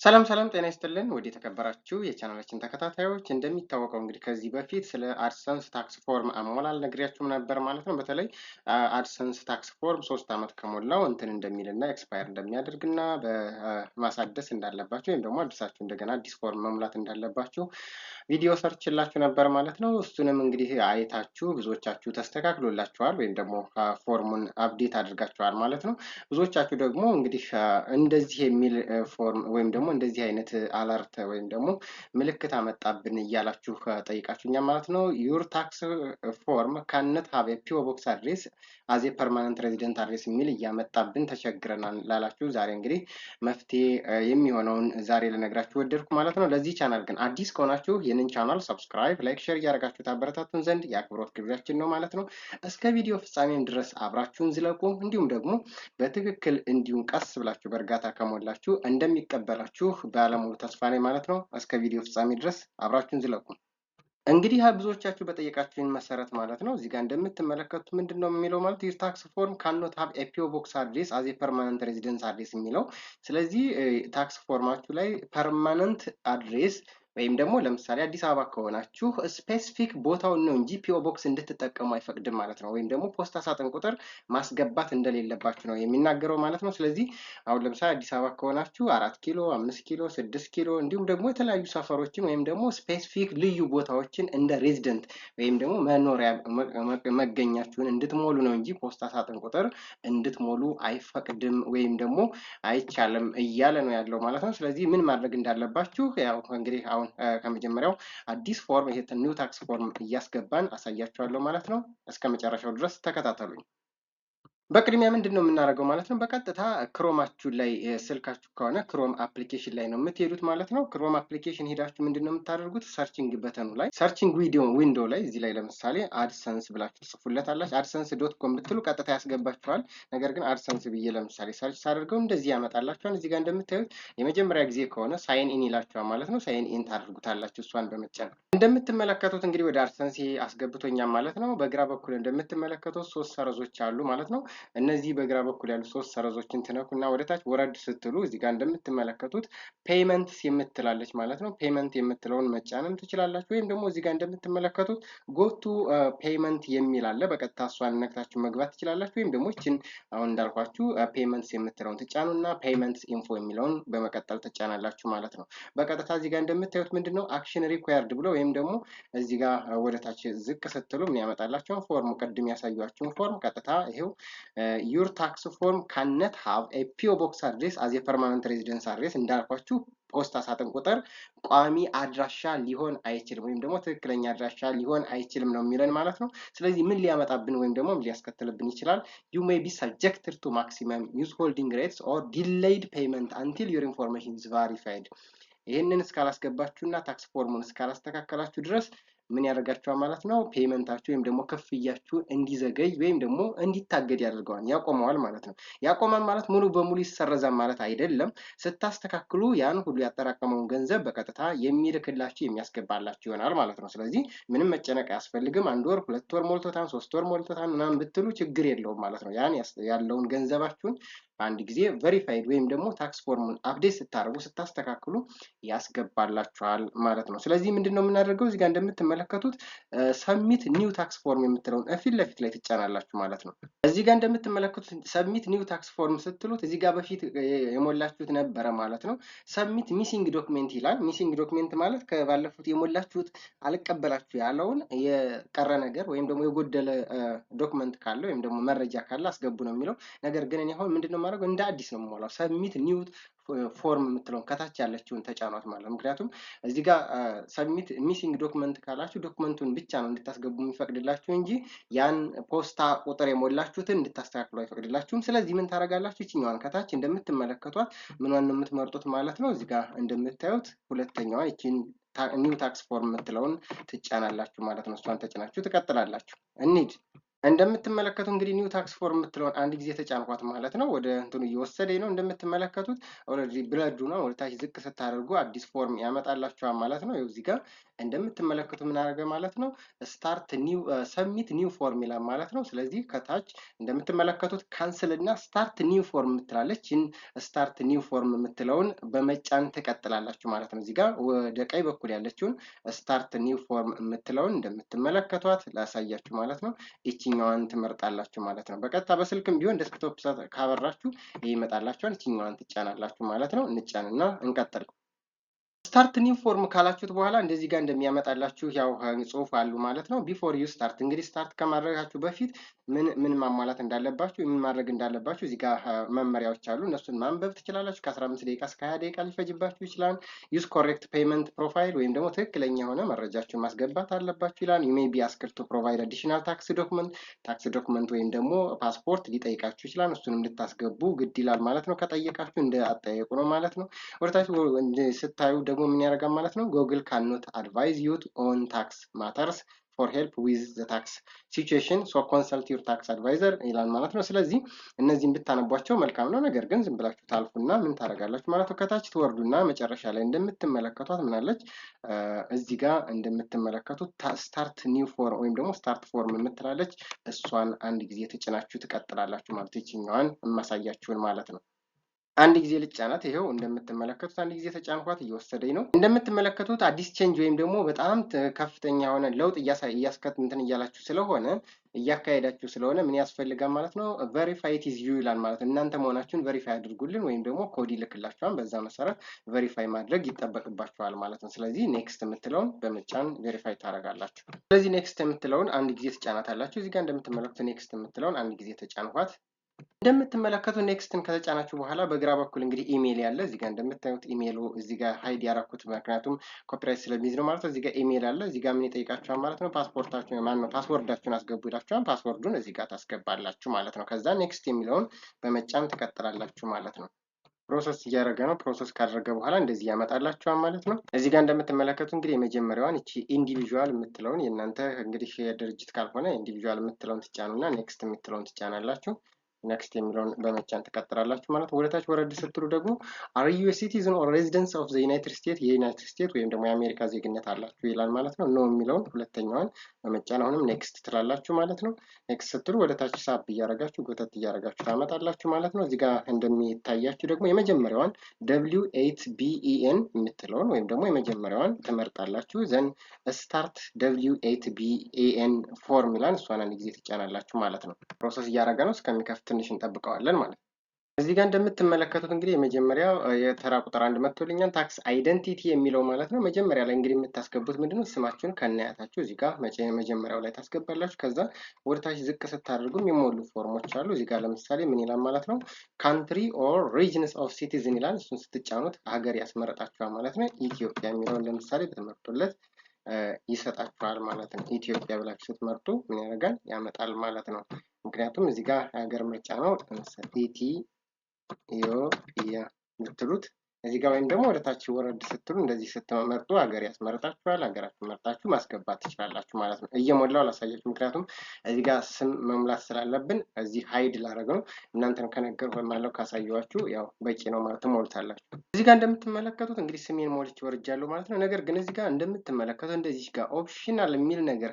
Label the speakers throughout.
Speaker 1: ሰላም ጤና ይስጥልን ወደ የተከበራችሁ የቻናላችን ተከታታዮች እንደሚታወቀው እንግዲህ ከዚህ በፊት ስለ አድሰንስ ታክስ ፎርም አሞላል ነግሬያችሁ ነበር ማለት ነው። በተለይ አድሰንስ ታክስ ፎርም 3 ዓመት ከሞላው እንትን እንደሚልና ኤክስፓየር እንደሚያደርግና በማሳደስ እንዳለባችሁ ወይም ደግሞ አዲሳችሁ እንደገና አዲስ ፎርም መሙላት እንዳለባችሁ ቪዲዮ ሰርችላችሁ ነበር ማለት ነው። እሱንም እንግዲህ አይታችሁ ብዙዎቻችሁ ተስተካክሎላችኋል ወይም ደግሞ ፎርሙን አፕዴት አድርጋችኋል ማለት ነው። ብዙዎቻችሁ ደግሞ እንግዲህ እንደዚህ የሚል ፎርም ወይም ደግሞ እንደዚህ አይነት አለርት ወይም ደግሞ ምልክት አመጣብን እያላችሁ ጠይቃችሁኛል ማለት ነው። ዩር ታክስ ፎርም ካነት ሀብ ፒኦ ቦክስ አድሬስ አዜ ፐርማነንት ሬዚደንት አድሬስ የሚል እያመጣብን ተቸግረናል ላላችሁ ዛሬ እንግዲህ መፍትሄ የሚሆነውን ዛሬ ልነግራችሁ ወደድኩ ማለት ነው። ለዚህ ቻናል ግን አዲስ ከሆናችሁ ይህንን ቻናል ሰብስክራይብ፣ ላይክ፣ ሼር እያደረጋችሁ ታበረታቱን ዘንድ የአክብሮት ግብዣችን ነው ማለት ነው። እስከ ቪዲዮ ፍጻሜም ድረስ አብራችሁን ዝለቁ። እንዲሁም ደግሞ በትክክል እንዲሁም ቀስ ብላችሁ በእርጋታ ከሞላችሁ እንደሚቀበላችሁ ባለሙሉ ተስፋ ነኝ ማለት ነው። እስከ ቪዲዮ ፍጻሜ ድረስ አብራችሁን ዝለቁ። እንግዲህ ብዙዎቻችሁ በጠየቃችሁን መሰረት ማለት ነው እዚህ ጋር እንደምትመለከቱት ምንድን ነው የሚለው ማለት ዩር ታክስ ፎርም ካኖት ሀብ ኤ ፒኦ ቦክስ አድሬስ አዝ ፐርማነንት ሬዚደንስ አድሬስ የሚለው። ስለዚህ ታክስ ፎርማችሁ ላይ ፐርማነንት አድሬስ ወይም ደግሞ ለምሳሌ አዲስ አበባ ከሆናችሁ ስፔሲፊክ ቦታውን ነው እንጂ ፒኦ ቦክስ እንድትጠቀሙ አይፈቅድም ማለት ነው። ወይም ደግሞ ፖስታ ሳጥን ቁጥር ማስገባት እንደሌለባችሁ ነው የሚናገረው ማለት ነው። ስለዚህ አሁን ለምሳሌ አዲስ አበባ ከሆናችሁ 4 ኪሎ፣ 5 ኪሎ፣ 6 ኪሎ እንዲሁም ደግሞ የተለያዩ ሰፈሮችን ወይም ደግሞ ስፔሲፊክ ልዩ ቦታዎችን እንደ ሬዚደንት ወይም ደግሞ መኖሪያ መገኛችሁን እንድትሞሉ ነው እንጂ ፖስታ ሳጥን ቁጥር እንድትሞሉ አይፈቅድም ወይም ደግሞ አይቻልም እያለ ነው ያለው ማለት ነው። ስለዚህ ምን ማድረግ እንዳለባችሁ ያው እንግዲህ አሁን ከመጀመሪያው አዲስ ፎርም ይሄ ኒው ታክስ ፎርም እያስገባን አሳያችኋለሁ ማለት ነው። እስከ መጨረሻው ድረስ ተከታተሉኝ። በቅድሚያ ምንድን ነው የምናደርገው ማለት ነው። በቀጥታ ክሮማችሁ ላይ ስልካችሁ ከሆነ ክሮም አፕሊኬሽን ላይ ነው የምትሄዱት ማለት ነው። ክሮም አፕሊኬሽን ሄዳችሁ ምንድን ነው የምታደርጉት ሰርችንግ በተኑ ላይ ሰርችንግ ዊንዶ ላይ እዚህ ላይ ለምሳሌ አድሰንስ ብላችሁ ጽፉለታላችሁ። አድሰንስ .com ብትሉ ቀጥታ ያስገባችኋል። ነገር ግን አድሰንስ ብዬ ለምሳሌ ሰርች ሳደርገው እንደዚህ ያመጣላችኋል። እዚህ ጋር እንደምታዩት የመጀመሪያ ጊዜ ከሆነ ሳይን ኢን ይላችኋል ማለት ነው። ሳይን ኢን ታደርጉታላችሁ እሷን በመጫን እንደምትመለከቱት እንግዲህ ወደ አድሰንስ አስገብቶኛል ማለት ነው። በግራ በኩል እንደምትመለከቱት 3 ሰረዞች አሉ ማለት ነው። እነዚህ በግራ በኩል ያሉ 3 ሰረዞችን ትነኩና ወደታች ወረድ ስትሉ እዚህ ጋር እንደምትመለከቱት ፔይመንትስ የምትላለች ማለት ነው። ፔይመንት የምትለውን መጫንም ትችላላችሁ። ወይም ደግሞ እዚህ ጋር እንደምትመለከቱት ጎቱ ፔይመንት የሚል አለ። በቀጥታ እሷን ነክታችሁ መግባት ትችላላችሁ። ወይም ደግሞ ይችን አሁን እንዳልኳችሁ ፔይመንትስ የምትለውን ትጫኑና ፔይመንትስ ኢንፎ የሚለውን በመቀጠል ትጫናላችሁ ማለት ነው። በቀጥታ እዚህ ጋር እንደምታዩት ምንድነው አክሽን ሪኳየርድ ብሎ ወይም ደግሞ እዚህ ጋር ወደታች ዝቅ ስትሉ ምን ያመጣላችሁን ፎርሙ ቅድም ያሳያችሁን ፎርም ቀጥታ ይሄው ዩር ታክስ ፎርም ካነት ሃቭ ኤ ፒኦ ቦክስ አድሬስ አዝ ፐርማነንት ሬዚደንስ አድሬስ እንዳልኳችሁ ፖስታ ሳጥን ቁጥር ቋሚ አድራሻ ሊሆን አይችልም ወይም ደግሞ ትክክለኛ አድራሻ ሊሆን አይችልም ነው የሚለን ማለት ነው። ስለዚህ ምን ሊያመጣብን ወይም ደግሞ ምን ሊያስከትልብን ይችላል? ዩ ሜይ ቢ ሰብጀክትድ ቱ ማክሲመም ዩዝ ሆልዲንግ ሬትስ ኦር ዲሌይድ ፔይመንት አንቲል ዩር ኢንፎርሜሽን ኢዝ ቫሪፋይድ። ይህንን እስካላስገባችሁና ታክስ ፎርሙን እስካላስተካከላችሁ ድረስ ምን ያደርጋችኋል ማለት ነው? ፔይመንታችሁ ወይም ደግሞ ክፍያችሁ እንዲዘገይ ወይም ደግሞ እንዲታገድ ያደርገዋል፣ ያቆመዋል ማለት ነው። ያቆማል ማለት ሙሉ በሙሉ ይሰረዛል ማለት አይደለም። ስታስተካክሉ ያን ሁሉ ያጠራቀመውን ገንዘብ በቀጥታ የሚልክላችሁ የሚያስገባላችሁ ይሆናል ማለት ነው። ስለዚህ ምንም መጨነቅ አያስፈልግም። 1 ወር 2 ወር ሞልቶታል 3 ወር ሞልቶታል ምናምን ብትሉ ችግር የለውም ማለት ነው። ያን ያለውን ገንዘባችሁን በአንድ ጊዜ ቬሪፋይድ ወይም ደግሞ ታክስ ፎርሙን አፕዴት ስታደርጉ ስታስተካክሉ ያስገባላችኋል ማለት ነው። ስለዚህ ምንድነው የምናደርገው እዚህ ጋር እንደምትመለከቱት ሰብሚት ኒው ታክስ ፎርም የምትለውን ፊት ለፊት ላይ ትጫናላችሁ ማለት ነው። እዚህ ጋር እንደምትመለከቱት ሰብሚት ኒው ታክስ ፎርም ስትሉት እዚህ ጋር በፊት የሞላችሁት ነበረ ማለት ነው። ሰብሚት ሚሲንግ ዶክሜንት ይላል። ሚሲንግ ዶክሜንት ማለት ከባለፉት የሞላችሁት አልቀበላችሁ ያለውን የቀረ ነገር ወይም ደግሞ የጎደለ ዶክመንት ካለ ወይም ደግሞ መረጃ ካለ አስገቡ ነው የሚለው። ነገር ግን እኔ አሁን ምንድነው የማደርገው እንደ አዲስ ነው የምሞላው። ሰብሚት ኒው ፎርም የምትለውን ከታች ያለችውን ተጫኗት ማለት ነው። ምክንያቱም እዚህ ጋር ሰብሚት ሚሲንግ ዶክመንት ካላችሁ ዶክመንቱን ብቻ ነው እንድታስገቡ የሚፈቅድላችሁ እንጂ ያን ፖስታ ቁጥር የሞላችሁትን እንድታስተካክሉ አይፈቅድላችሁም። ስለዚህ ምን ታደርጋላችሁ? ይችኛዋን ከታች እንደምትመለከቷት ምኗን ነው የምትመርጡት ማለት ነው። እዚህ ጋር እንደምታዩት ሁለተኛዋን ይችን ኒው ታክስ ፎርም የምትለውን ትጫናላችሁ ማለት ነው። እሷን ተጭናችሁ ትቀጥላላችሁ። እንሂድ። እንደምትመለከቱ እንግዲህ ኒው ታክስ ፎርም የምትለውን አንድ ጊዜ ተጫንኳት ማለት ነው። ወደ እንትኑ እየወሰደኝ ነው። እንደምትመለከቱት ኦልሬዲ ብለዱ ነው። ወደታች ዝቅ ስታደርጉ አዲስ ፎርም ያመጣላችኋል ማለት ነው። ይኸው እዚህ ጋር እንደምትመለከቱ ምን አደረገ ማለት ነው? ስታርት ኒው ሰብሚት ኒው ፎርም ይላል ማለት ነው። ስለዚህ ከታች እንደምትመለከቱት ካንስል እና ስታርት ኒው ፎርም የምትላለች ይህን ስታርት ኒው ፎርም የምትለውን በመጫን ትቀጥላላችሁ ማለት ነው። እዚህ ጋር ወደ ቀኝ በኩል ያለችውን ስታርት ኒው ፎርም የምትለውን እንደምትመለከቷት ላሳያችሁ ማለት ነው። ይችኛዋን ትመርጣላችሁ ማለት ነው። በቀጥታ በስልክም ቢሆን ዴስክቶፕ ካበራችሁ ይሄ ይመጣላችኋል። ይችኛዋን ትጫናላችሁ ማለት ነው። እንጫንና እንቀጥል። ስታርት ኒው ፎርም ካላችሁት በኋላ እንደዚህ ጋር እንደሚያመጣላችሁ ያው ጽሁፍ አሉ ማለት ነው። ቢፎር ዩ ስታርት እንግዲህ ስታርት ከማድረጋችሁ በፊት ምን ማሟላት እንዳለባችሁ ምን ማድረግ እንዳለባችሁ እዚህ ጋር መመሪያዎች አሉ። እነሱን ማንበብ ትችላላችሁ። ከ15 ደቂቃ እስከ 20 ደቂቃ ሊፈጅባችሁ ይችላል። ዩዝ ኮሬክት ፔመንት ፕሮፋይል ወይም ደግሞ ትክክለኛ የሆነ መረጃችሁን ማስገባት አለባችሁ ይላል። ዩ ሜይ ቢ አስክድ ቱ ፕሮቫይድ አዲሽናል ታክስ ዶክመንት ወይም ደግሞ ፓስፖርት ሊጠይቃችሁ ይችላል። እሱንም ልታስገቡ ግድ ይላል ማለት ነው። ከጠየቃችሁ እንደ አጠያየቁ ነው ማለት ነው። ወደታችሁ ስታዩ ደግሞ ምን ያደርጋል ማለት ነው? ጉግል ካኖት አድቫይዝ ዩ ኦን ታክስ ማተርስ ፎር ሄልፕ ዊዝ ዘ ታክስ ሲቹዌሽን ሶ ኮንሰልት ዩር ታክስ አድቫይዘር ይላል ማለት ነው። ስለዚህ እነዚህን ብታነቧቸው መልካም ነው። ነገር ግን ዝም ብላችሁ ታልፉና ምን ታደርጋላችሁ ማለት ነው? ከታች ትወርዱና መጨረሻ ላይ እንደምትመለከቷት ምናለች እዚህ ጋር እንደምትመለከቱት ስታርት ኒው ፎርም ወይም ደግሞ ስታርት ፎርም የምትላለች እሷን አንድ ጊዜ ተጭናችሁ ትቀጥላላችሁ ማለት ይችኛዋን የማሳያችሁን ማለት ነው። አንድ ጊዜ ልጫናት። ይሄው እንደምትመለከቱት አንድ ጊዜ ተጫንኳት እየወሰደኝ ነው። እንደምትመለከቱት አዲስ ቼንጅ ወይም ደግሞ በጣም ከፍተኛ የሆነ ለውጥ እንትን እያላችሁ ስለሆነ እያካሄዳችሁ ስለሆነ ምን ያስፈልጋል ማለት ነው? ቬሪፋይ ኢት ኢዝ ዩ ይላል ማለት ነው። እናንተ መሆናችሁን ቬሪፋይ አድርጉልን ወይም ደግሞ ኮድ ይልክላችኋል። በዛ መሰረት ቬሪፋይ ማድረግ ይጠበቅባችኋል ማለት ነው። ስለዚህ ኔክስት የምትለውን በመጫን ቬሪፋይ ታደርጋላችሁ። ስለዚህ ኔክስት የምትለውን አንድ ጊዜ ትጫናታላችሁ። እዚህ ጋር እንደምትመለከቱት ኔክስት የምትለውን አንድ ጊዜ ተጫንኳት። እንደምትመለከቱ ኔክስትን ከተጫናችሁ በኋላ በግራ በኩል እንግዲህ ኢሜል ያለ እዚህ ጋር እንደምታዩት ኢሜሉ እዚህ ጋር ሃይድ ያደረኩት ምክንያቱም ኮፒራይት ስለሚይዝ ነው ማለት ነው። እዚህ ጋር ኢሜል አለ። እዚህ ጋር ምን ይጠይቃችኋል ማለት ነው? ፓስፖርታችሁን ነው ፓስወርዳችሁን አስገቡ ይላችኋል። ፓስወርዱን እዚህ ጋር ታስገባላችሁ ማለት ነው። ከዛ ኔክስት የሚለውን በመጫን ትቀጥላላችሁ ማለት ነው። ፕሮሰስ እያደረገ ነው። ፕሮሰስ ካደረገ በኋላ እንደዚህ ያመጣላችኋል ማለት ነው። እዚህ ጋር እንደምትመለከቱ እንግዲህ የመጀመሪያዋን እቺ ኢንዲቪዥዋል የምትለውን የእናንተ እንግዲህ የድርጅት ካልሆነ ኢንዲቪዥዋል የምትለውን ትጫኑና ኔክስት የምትለውን ትጫናላችሁ። ኔክስት የሚለውን በመጫን ትቀጥላላችሁ ማለት ነው። ወደታች ወረድ ስትሉ ደግሞ አር ዩ ሲቲዝን ኦር ሬዚደንስ ኦፍ ዘ ዩናይትድ ስቴትስ የዩናይትድ ስቴትስ ወይም ደግሞ የአሜሪካ ዜግነት አላችሁ ይላል ማለት ነው። ኖ የሚለውን ሁለተኛዋን በመጫን አሁንም ኔክስት ትላላችሁ ማለት ነው። ኔክስት ስትሉ ወደታች ሳብ እያረጋችሁ ጎተት እያረጋችሁ ታመጣላችሁ ማለት ነው። እዚህ ጋር እንደሚታያችሁ ደግሞ የመጀመሪያዋን W8BEN የምትለውን ወይም ደግሞ የመጀመሪያዋን ትመርጣላችሁ። ዘን ስታርት W8BEN ፎርም ይላል። እሷን አንድ ጊዜ ትጫናላችሁ ማለት ነው። ፕሮሰስ እያረገ ነው እስከሚከፍት ትንሽ እንጠብቀዋለን ማለት ነው። እዚህ ጋር እንደምትመለከቱት እንግዲህ የመጀመሪያው የተራ ቁጥር 1 መጥቶልኛል። ታክስ አይደንቲቲ የሚለው ማለት ነው። መጀመሪያ ላይ እንግዲህ የምታስገቡት ምንድነው? ስማችሁን ከነያታችሁ እዚህ ጋር መጀመሪያው ላይ ታስገባላችሁ። ከዛ ወደታች ዝቅ ስታደርጉ የሚሞሉ ፎርሞች አሉ። እዚህ ጋር ለምሳሌ ምን ይላል ማለት ነው? ካንትሪ ኦር ሪጅንስ ኦፍ ሲቲዝን ይላል። እሱን ስትጫኑት ሀገር ያስመረጣችኋል ማለት ነው። ኢትዮጵያ የሚለውን ለምሳሌ ብትመርጡለት ይሰጣችኋል ማለት ነው። ኢትዮጵያ ብላችሁ ስትመርጡ ምን ያደርጋል? ያመጣል ማለት ነው። ምክንያቱም እዚህ ጋር ሀገር ምርጫ ነው። ኢትዮጵያ ብትሉት እዚህ ጋር ወይም ደግሞ ወደ ታች ወረድ ስትሉ እንደዚህ ስትመርጡ ሀገር ያስመርጣችኋል። ሀገራችሁ መርጣችሁ ማስገባት ትችላላችሁ ማለት ነው። እየሞላው አላሳያችሁ፣ ምክንያቱም እዚህ ጋር ስም መሙላት ስላለብን እዚህ ሀይድ ላደረግ ነው። እናንተን ከነገር ማለው ካሳየኋችሁ ያው በቂ ነው ማለት ትሞሉታላችሁ። እዚህ ጋር እንደምትመለከቱት እንግዲህ ስሜን ሞልቼ ወርጃለሁ ማለት ነው። ነገር ግን እዚህ ጋር እንደምትመለከቱት እንደዚህ ጋር ኦፕሽናል የሚል ነገር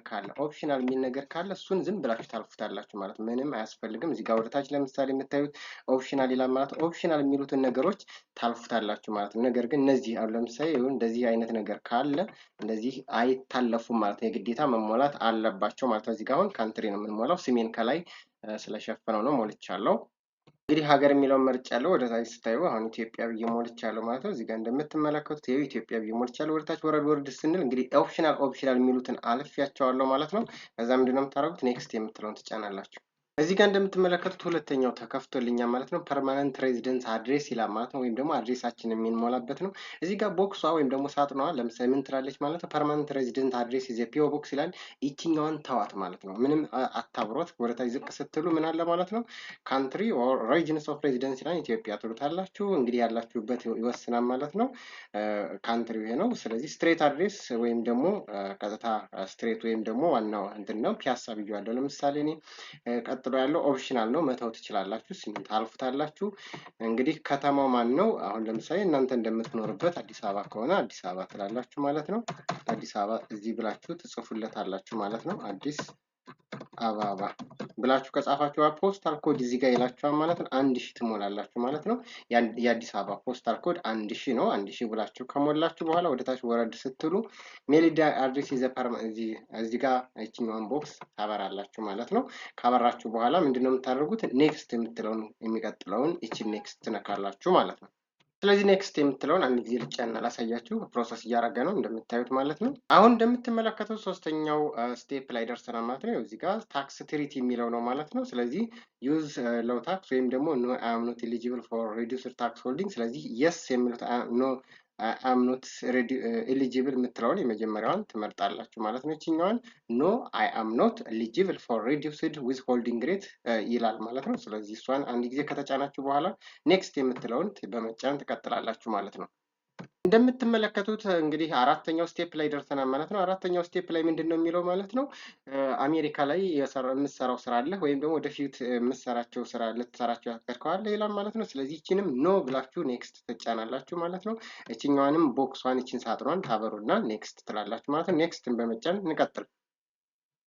Speaker 1: ካለ እሱን ዝም ብላችሁ ታልፉታላችሁ ማለት ነው። ምንም አያስፈልግም። እዚህ ጋር ወደ ታች ለምሳሌ የምታዩት ኦፕሽናል ይላል ማለት ነው። ኦፕሽናል የሚሉትን ነገሮች ታልፉታላችሁ ማለት ነው። ነገር ግን እነዚህ አሁን ለምሳሌ እንደዚህ አይነት ነገር ካለ እንደዚህ አይታለፉም ማለት ነው። የግዴታ መሞላት አለባቸው ማለት ነው። እዚህ ጋር አሁን ካንትሪ ነው የምንሞላው። ስሜን ከላይ ስለሸፈነው ነው ሞልቻለሁ። እንግዲህ ሀገር የሚለውን መርጫለሁ። ወደ ታች ስታዩ አሁን ኢትዮጵያ ብዬ ሞልቻለሁ ማለት ነው። እዚህ ጋር እንደምትመለከቱት ይኸው ኢትዮጵያ ብዬ ሞልቻለሁ። ወደ ታች ወረድ ስንል እንግዲህ ኦፕሽናል የሚሉትን አልፌያቸዋለሁ ማለት ነው። ከዛ ምንድነው የምታደርጉት? ኔክስት የምትለውን ትጫናላችሁ። እዚህ ጋር እንደምትመለከቱት ሁለተኛው ተከፍቶልኛል ማለት ነው። ፐርማነንት ሬዚደንስ አድሬስ ይላል ማለት ነው። ወይም ደግሞ አድሬሳችን የምንሞላበት ነው። እዚህ ጋር ቦክሷ ወይም ደግሞ ሳጥኗ ለምሳሌ ምን ትላለች ማለት ነው። ፐርማነንት ሬዚደንት አድሬስ ኢዝ ፒኦ ቦክስ ይላል። ይችኛዋን ተዋት ማለት ነው። ምንም አታብሮት። ወደታች ዝቅ ስትሉ ምን አለ ማለት ነው። ካንትሪ ኦር ሪጅንስ ኦፍ ሬዚደንስ ይላል። ኢትዮጵያ ትሉታላችሁ። እንግዲህ ያላችሁበት ይወስናል ማለት ነው። ካንትሪው ይሄ ነው። ስለዚህ ስትሬት አድሬስ ወይም ደግሞ ቀጥታ ስትሬት ወይም ደግሞ ዋናው እንትን ነው። ፒያሳ ብያለሁ ለምሳሌ እኔ ቀጥሎ ያለው ኦፕሽናል ነው፣ መተው ትችላላችሁ። ሲምን ታልፉታላችሁ። እንግዲህ ከተማው ማን ነው? አሁን ለምሳሌ እናንተ እንደምትኖርበት አዲስ አበባ ከሆነ አዲስ አበባ ትላላችሁ ማለት ነው። አዲስ አበባ እዚህ ብላችሁ ትጽፉለታላችሁ ማለት ነው። አዲስ አበባ ብላችሁ ከጻፋችሁ ፖስታል ኮድ እዚህ ጋር ይላችኋል ማለት ነው። 1000 ትሞላላችሁ ማለት ነው። የአዲስ አበባ ፖስታል ኮድ 1000 ነው። 1000 ብላችሁ ከሞላችሁ በኋላ ወደ ታች ወረድ ስትሉ ሜል አድሬስ እዚህ ጋር ይችኛዋን ቦክስ ታበራላችሁ ማለት ነው። ካበራችሁ በኋላ ምንድነው የምታደርጉት? ኔክስት የምትለውን የሚቀጥለውን ይችን ኔክስት ትነካላችሁ ማለት ነው። ስለዚህ ኔክስት የምትለውን አንድ ጊዜ ልጫና ላሳያችሁ። ፕሮሰስ እያደረገ ነው እንደምታዩት ማለት ነው። አሁን እንደምትመለከቱት ሶስተኛው ስቴፕ ላይ ደርሰናል ማለት ነው። እዚህ ጋር ታክስ ትሪት የሚለው ነው ማለት ነው። ስለዚህ ዩዝ ሎው ታክስ ወይም ደግሞ ኖ አይ አም ኖት ኤሊጂብል ፎር ሪዲዩስድ ታክስ ሆልዲንግ። ስለዚህ የስ የሚሉት ኖ አም ኖት ኤሊጂብል የምትለውን የመጀመሪያዋን ትመርጣላችሁ ማለት ነው። ይችኛዋን ኖ አይ አም ኖት ኤሊጂብል ፎር ሪዲዩስድ ዊዝ ሆልዲንግ ሬት ይላል ማለት ነው። ስለዚህ እሷን አንድ ጊዜ ከተጫናችሁ በኋላ ኔክስት የምትለውን በመጫን ትቀጥላላችሁ ማለት ነው። እንደምትመለከቱት እንግዲህ አራተኛው ስቴፕ ላይ ደርሰናል ማለት ነው። አራተኛው ስቴፕ ላይ ምንድን ነው የሚለው ማለት ነው። አሜሪካ ላይ የምትሰራው ስራ አለ ወይም ደግሞ ወደፊት የምትሰራቸው ስራ ልትሰራቸው ያቀድከዋል ይላል ማለት ነው። ስለዚህ ይችንም ኖ ብላችሁ ኔክስት ትጫናላችሁ ማለት ነው። እችኛዋንም ቦክሷን ይችን ሳጥኗን ታበሩና ኔክስት ትላላችሁ ማለት ነው። ኔክስትን በመጫን እንቀጥል።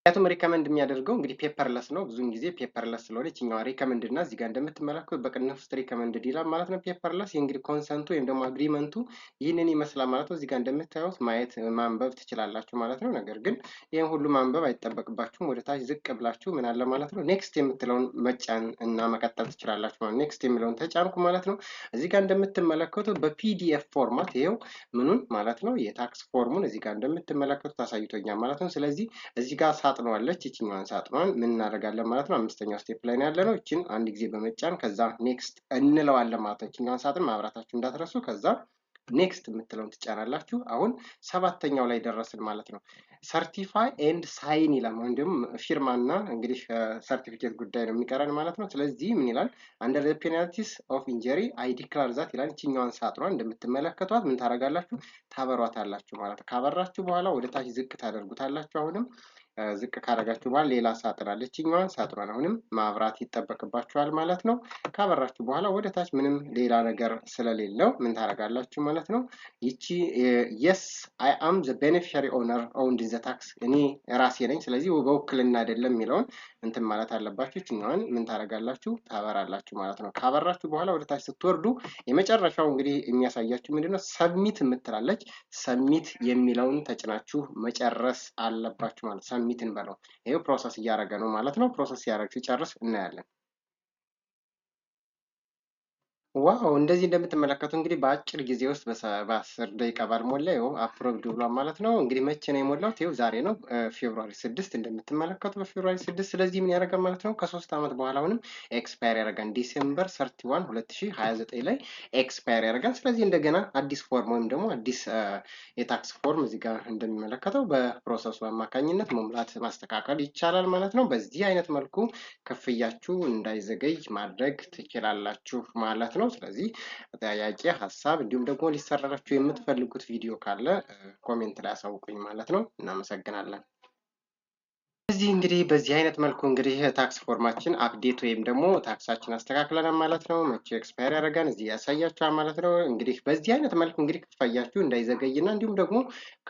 Speaker 1: ምክንያቱም ሪከመንድ የሚያደርገው እንግዲህ ፔፐርለስ ነው። ብዙውን ጊዜ ፔፐርለስ ስለሆነ ይችኛዋ ሪከመንድ እና እዚህ ጋር እንደምትመለከቱት በቅንፍ ውስጥ ሪከመንድ ይላል ማለት ነው። ፔፐርለስ የእንግዲህ ኮንሰንቱ ወይም ደግሞ አግሪመንቱ ይህንን ይመስላል ማለት ነው። እዚህ ጋር እንደምታዩት ማየት ማንበብ ትችላላችሁ ማለት ነው። ነገር ግን ይህን ሁሉ ማንበብ አይጠበቅባችሁም። ወደ ታች ዝቅ ብላችሁ ምን አለ ማለት ነው ኔክስት የምትለውን መጫን እና መቀጠል ትችላላችሁ ማለት ነው። ኔክስት የሚለውን ተጫንኩ ማለት ነው። እዚህ ጋር እንደምትመለከቱት በፒዲኤፍ ፎርማት ይኸው ምኑን ማለት ነው የታክስ ፎርሙን እዚህ ጋር እንደምትመለከቱት አሳይቶኛል ማለት ነው። ስለዚህ እዚህ ጋር ሳጥኗለች። ይችኛዋን ሳጥኗን ምን እናደርጋለን ማለት ነው። አምስተኛው ስቴፕ ላይ ነው ያለነው። ይችን አንድ ጊዜ በመጫን ከዛ ኔክስት እንለዋለን ማለት ነው። ይችኛዋን ሳጥን ማብራታችሁ እንዳትረሱ። ከዛ ኔክስት የምትለውን ትጫናላችሁ። አሁን ሰባተኛው ላይ ደረስን ማለት ነው። ሰርቲፋይ ኤንድ ሳይን ይላል። ወይም ደግሞ ፊርማና እንግዲህ ሰርቲፊኬት ጉዳይ ነው የሚቀረን ማለት ነው። ስለዚህ ምን ይላል? አንደር ዘ ፔናልቲስ ኦፍ ኢንጀሪ አይ ዲክላር ዛት ይላል። ይችኛዋን ሳጥኗን እንደምትመለከቷት ምን ታደርጋላችሁ? ታበሯታላችሁ ማለት ነው። ካበራችሁ በኋላ ወደ ታች ዝቅ ታደርጉታላችሁ። አሁንም ዝቅ ካደረጋችሁ በኋላ ሌላ ሳጥን አለች። ይችኛዋን ሳጥኗን አሁንም ማብራት ይጠበቅባችኋል ማለት ነው። ካበራችሁ በኋላ ወደ ታች ምንም ሌላ ነገር ስለሌለው ምን ታደርጋላችሁ ማለት ነው። ይቺ የስ አይ አም ዘ ቤኔፊሻሪ ኦነር ኦውንድ ዘ ታክስ እኔ ራሴ ነኝ፣ ስለዚህ በውክልና አይደለም የሚለውን እንትን ማለት አለባችሁ። ይችኛዋን ምን ታደርጋላችሁ? ታበራላችሁ ማለት ነው። ካበራችሁ በኋላ ወደ ታች ስትወርዱ የመጨረሻው እንግዲህ የሚያሳያችሁ ምንድነው ሰብሚት የምትላለች። ሰብሚት የሚለውን ተጭናችሁ መጨረስ አለባችሁ ማለት ነው። ሰብሚትን በለው። ይሄው ፕሮሰስ እያደረገ ነው ማለት ነው። ፕሮሰስ ሲያደርግ ሲጨርስ እናያለን። ዋው እንደዚህ እንደምትመለከቱ እንግዲህ በአጭር ጊዜ ውስጥ በ10 ደቂቃ ባልሞላ ይኸው አፕሮቭድ ብሏል ማለት ነው። እንግዲህ መቼ ነው የሞላሁት? ይኸው ዛሬ ነው ፌብሩዋሪ 6 እንደምትመለከቱ በፌብሩዋሪ 6። ስለዚህ ምን ያደርጋል ማለት ነው ከ3 ዓመት በኋላ አሁንም ኤክስፓየር ያደርጋል። ዲሴምበር 31 2029 ላይ ኤክስፓየር ያደርጋል። ስለዚህ እንደገና አዲስ ፎርም ወይም ደግሞ አዲስ የታክስ ፎርም እዚህ ጋር እንደሚመለከተው በፕሮሰሱ አማካኝነት መሙላት ማስተካከል ይቻላል ማለት ነው። በዚህ አይነት መልኩ ክፍያችሁ እንዳይዘገይ ማድረግ ትችላላችሁ ማለት ነው። ስለዚህ ጥያቄ፣ ሀሳብ እንዲሁም ደግሞ ሊሰራላችሁ የምትፈልጉት ቪዲዮ ካለ ኮሜንት ላይ አሳውቁኝ ማለት ነው። እናመሰግናለን። እዚህ እንግዲህ በዚህ አይነት መልኩ እንግዲህ ታክስ ፎርማችን አፕዴት ወይም ደግሞ ታክሳችን አስተካክለናል ማለት ነው። መቼ ኤክስፓየር ያደርጋል እዚህ ያሳያችኋል ማለት ነው። እንግዲህ በዚህ አይነት መልኩ እንግዲህ ክፍያችሁ እንዳይዘገይና እንዲሁም ደግሞ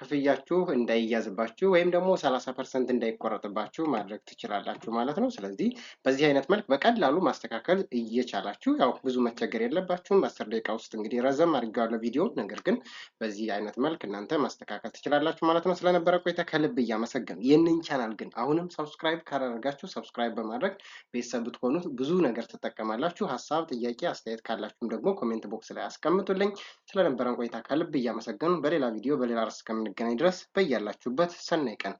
Speaker 1: ክፍያችሁ እንዳይያዝባችሁ ወይም ደግሞ 30% እንዳይቆረጥባችሁ ማድረግ ትችላላችሁ ማለት ነው። ስለዚህ በዚህ አይነት መልክ በቀላሉ ማስተካከል እየቻላችሁ ያው ብዙ መቸገር የለባችሁም። በ10 ደቂቃ ውስጥ እንግዲህ ረዘም አድርጌዋለሁ ቪዲዮ፣ ነገር ግን በዚህ አይነት መልክ እናንተ ማስተካከል ትችላላችሁ ማለት ነው። ስለነበረ ቆይታ ከልብ እያመሰገን ይህንን ቻናል ግን አሁንም ሰብስክራይብ ካላደረጋችሁ ሰብስክራይብ በማድረግ ቤተሰብ ብትሆኑ ብዙ ነገር ትጠቀማላችሁ። ሀሳብ፣ ጥያቄ፣ አስተያየት ካላችሁም ደግሞ ኮሜንት ቦክስ ላይ አስቀምጡልኝ። ስለነበረን ቆይታ ከልብ እያመሰገኑ በሌላ ቪዲዮ በሌላ ርዕስ እስከምንገናኝ ድረስ በያላችሁበት ሰናይ ቀን